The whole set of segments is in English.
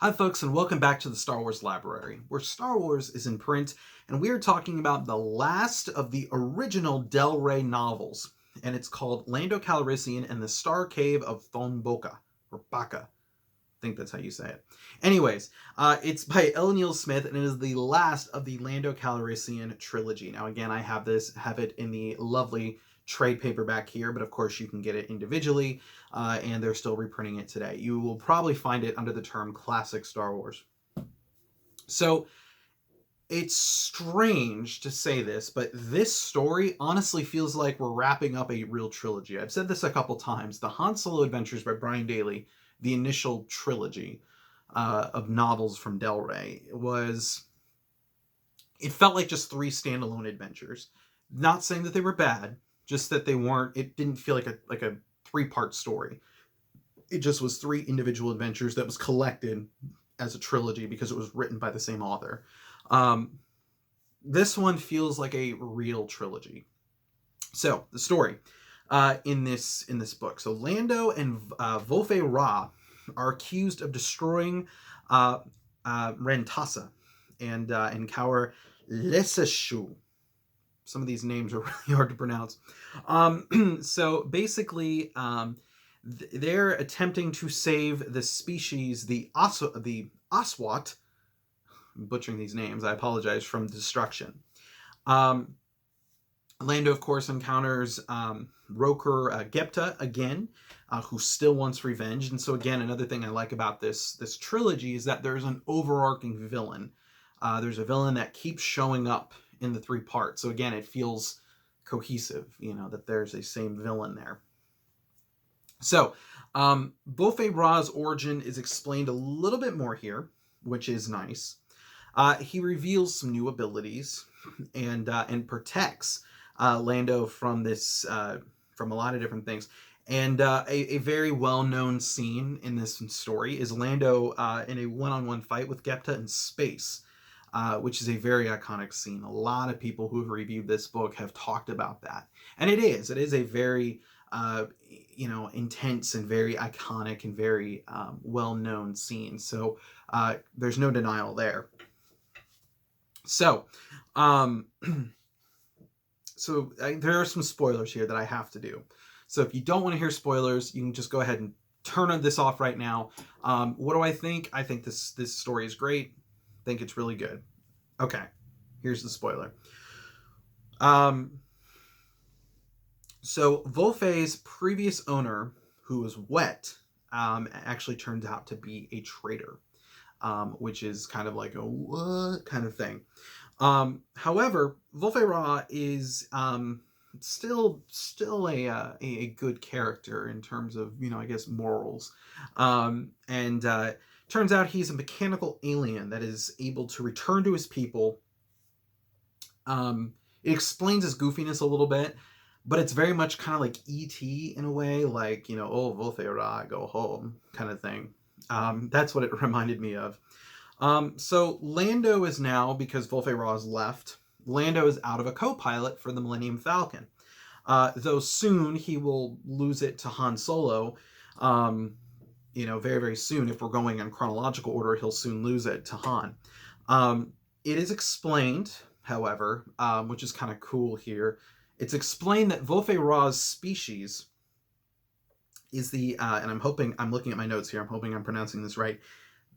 Hi, folks, and welcome back to the Star Wars Library, where Star Wars is in print, and we are talking about the last of the original Delray novels, and it's called Lando Calrissian and the Starcave of Thonboka, or Baka. I think that's how you say it. Anyways, it's by L. Neil Smith, and it is the last of the Lando Calrissian trilogy. Now, again, I have it in the lovely trade paperback here, but of course you can get it individually, and they're still reprinting it today. You will probably find it under the term Classic Star Wars. So it's strange to say this, but this story honestly feels like we're wrapping up a real trilogy. I've said this a couple times. The Han Solo Adventures by Brian Daley, the initial trilogy of novels from Delray, it felt like just three standalone adventures. Not saying that they were bad, just that it didn't feel like a three-part story. It just was three individual adventures that was collected as a trilogy because it was written by the same author. This one feels like a real trilogy. So the story in this book. So Lando and Volfe Ra are accused of destroying Rentasa and Calrissian. Some of these names are really hard to pronounce. So basically, they're attempting to save the species, the Aswat. I'm butchering these names. I apologize, from destruction. Lando, of course, encounters Roker Gepta again, who still wants revenge. And so, again, another thing I like about this trilogy is that there's an overarching villain. There's a villain that keeps showing up in the three parts. So again, it feels cohesive, that there's a same villain there. So, Volfe Ra's origin is explained a little bit more here, which is nice. He reveals some new abilities and protects Lando from from a lot of different things. And a very well-known scene in this story is Lando in a one-on-one fight with Gepta in space. Which is a very iconic scene. A lot of people who have reviewed this book have talked about that. And it is a very, intense and very iconic and very well-known scene. So there's no denial there. So, there are some spoilers here that I have to do. So if you don't want to hear spoilers, you can just go ahead and turn this off right now. What do I think? I think this story is great. Think it's really good. Okay, here's the spoiler. So Volfe's previous owner, who was Wet, actually turns out to be a traitor, which is kind of like a what kind of thing. However, Volfe Ra is still a good character in terms of I guess morals, and turns out he's a mechanical alien that is able to return to his people. It explains his goofiness a little bit, but it's very much kind of like E.T. in a way, like, oh, Volfe Ra, go home, kind of thing. That's what it reminded me of. So Lando is now, because Volfe Ra has left, Lando is out of a co-pilot for the Millennium Falcon. Though soon he will lose it to Han Solo. Very, very soon, if we're going in chronological order, he'll soon lose it to Han. It is explained, however, which is kind of cool here. It's explained that Volfe Ra's species is and I'm looking at my notes here, I'm hoping I'm pronouncing this right,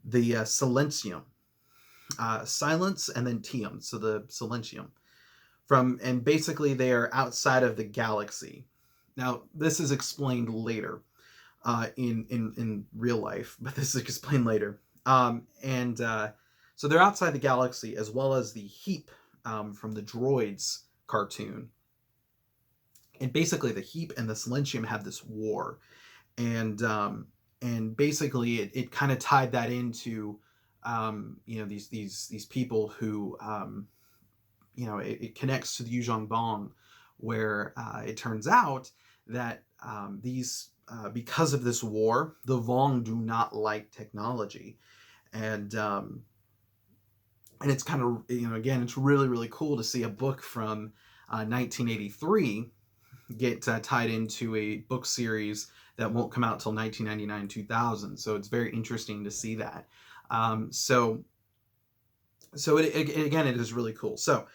the Silentium. Silence and then Tium, so the Silentium. And basically they are outside of the galaxy. Now, this is explained later. In real life, but this is explained later. So they're outside the galaxy, as well as the Heap from the Droids cartoon. And basically, the Heap and the Silentium have this war, and basically it kind of tied that into these people who it connects to the Yuzhong Bong, where it turns out that because of this war, the Vong do not like technology, and it's kind of again, it's really, really cool to see a book from 1983 get tied into a book series that won't come out till 1999, 2000. So it's very interesting to see that. So again, it is really cool. So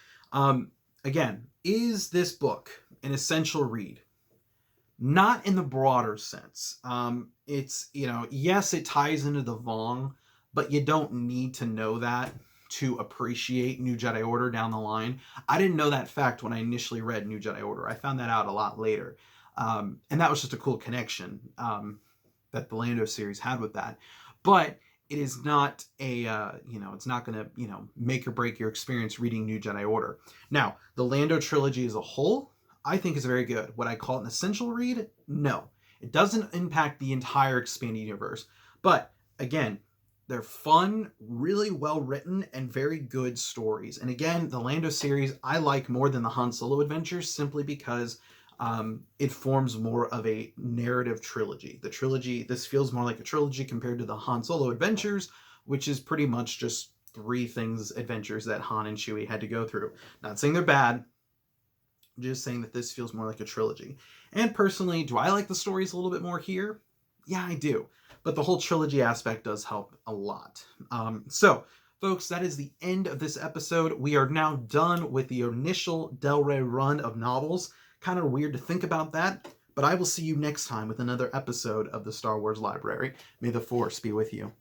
again, is this book an essential read? Not in the broader sense. It's, yes, it ties into the Vong, but you don't need to know that to appreciate New Jedi Order down the line. I didn't know that fact when I initially read New Jedi Order. I found that out a lot later. And that was just a cool connection that the Lando series had with that. But it is not it's not going to, make or break your experience reading New Jedi Order. Now, the Lando trilogy as a whole, I think is very good. Would I call it an essential read? No. It doesn't impact the entire expanded universe. But again, they're fun, really well written, and very good stories. And again, the Lando series I like more than the Han Solo adventures simply because it forms more of a narrative trilogy. The trilogy, this feels more like a trilogy compared to the Han Solo adventures, which is pretty much just 3 adventures that Han and Chewie had to go through. Not saying they're bad, just saying that this feels more like a trilogy. And personally, do I like the stories a little bit more here? Yeah, I do. But the whole trilogy aspect does help a lot. So, folks, that is the end of this episode. We are now done with the initial Delray run of novels. Kind of weird to think about that, but I will see you next time with another episode of the Star Wars Library. May the Force be with you.